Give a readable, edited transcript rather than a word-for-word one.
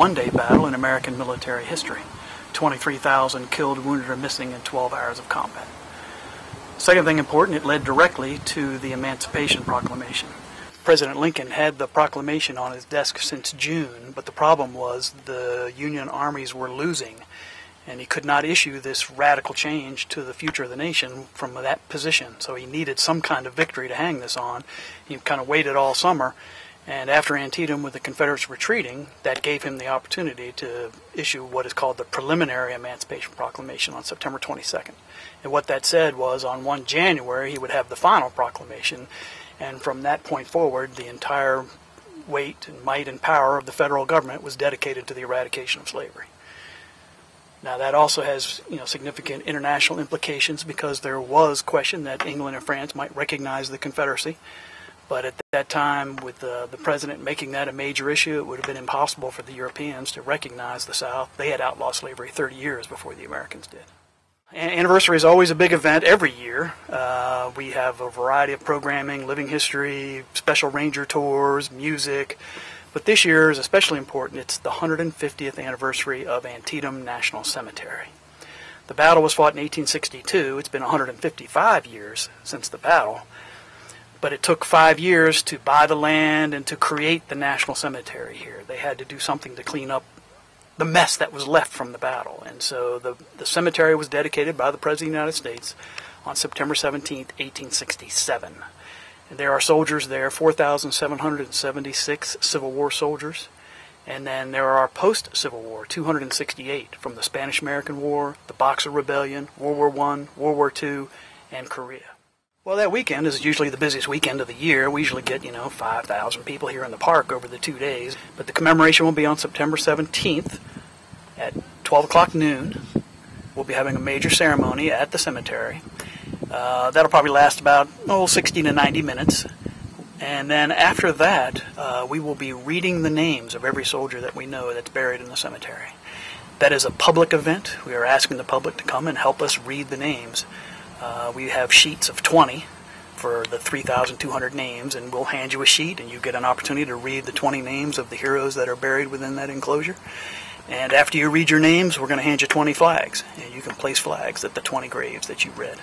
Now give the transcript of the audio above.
one-day battle in American military history. 23,000 killed, wounded, or missing in 12 hours of combat. Second thing important, it led directly to the Emancipation Proclamation. President Lincoln had the proclamation on his desk since June, but the problem was the Union armies were losing, and he could not issue this radical change to the future of the nation from that position. So he needed some kind of victory to hang this on. He kind of waited all summer, and after Antietam, with the Confederates retreating, that gave him the opportunity to issue what is called the Preliminary Emancipation Proclamation on September 22nd. And what that said was on 1 January he would have the final proclamation, and from that point forward the entire weight and might and power of the federal government was dedicated to the eradication of slavery. Now that also has significant international implications, because there was question that England and France might recognize the Confederacy. But at that time, with the president making that a major issue, it would have been impossible for the Europeans to recognize the South. They had outlawed slavery 30 years before the Americans did. Anniversary is always a big event every year. We have a variety of programming, living history, special ranger tours, music. But this year is especially important. It's the 150th anniversary of Antietam National Cemetery. The battle was fought in 1862. It's been 155 years since the battle. But it took 5 years to buy the land and to create the National Cemetery here. They had to do something to clean up the mess that was left from the battle. And so the cemetery was dedicated by the President of the United States on September 17, 1867. And there are soldiers there, 4,776 Civil War soldiers. And then there are post-Civil War, 268 from the Spanish-American War, the Boxer Rebellion, World War I, World War II, and Korea. Well, that weekend is usually the busiest weekend of the year. We usually get, 5,000 people here in the park over the 2 days. But the commemoration will be on September 17th at 12 o'clock noon. We'll be having a major ceremony at the cemetery. That'll probably last about 60 to 90 minutes. And then after that, we will be reading the names of every soldier that we know that's buried in the cemetery. That is a public event. We are asking the public to come and help us read the names. We have sheets of 20 for the 3,200 names, and we'll hand you a sheet, and you get an opportunity to read the 20 names of the heroes that are buried within that enclosure. And after you read your names, we're going to hand you 20 flags, and you can place flags at the 20 graves that you read.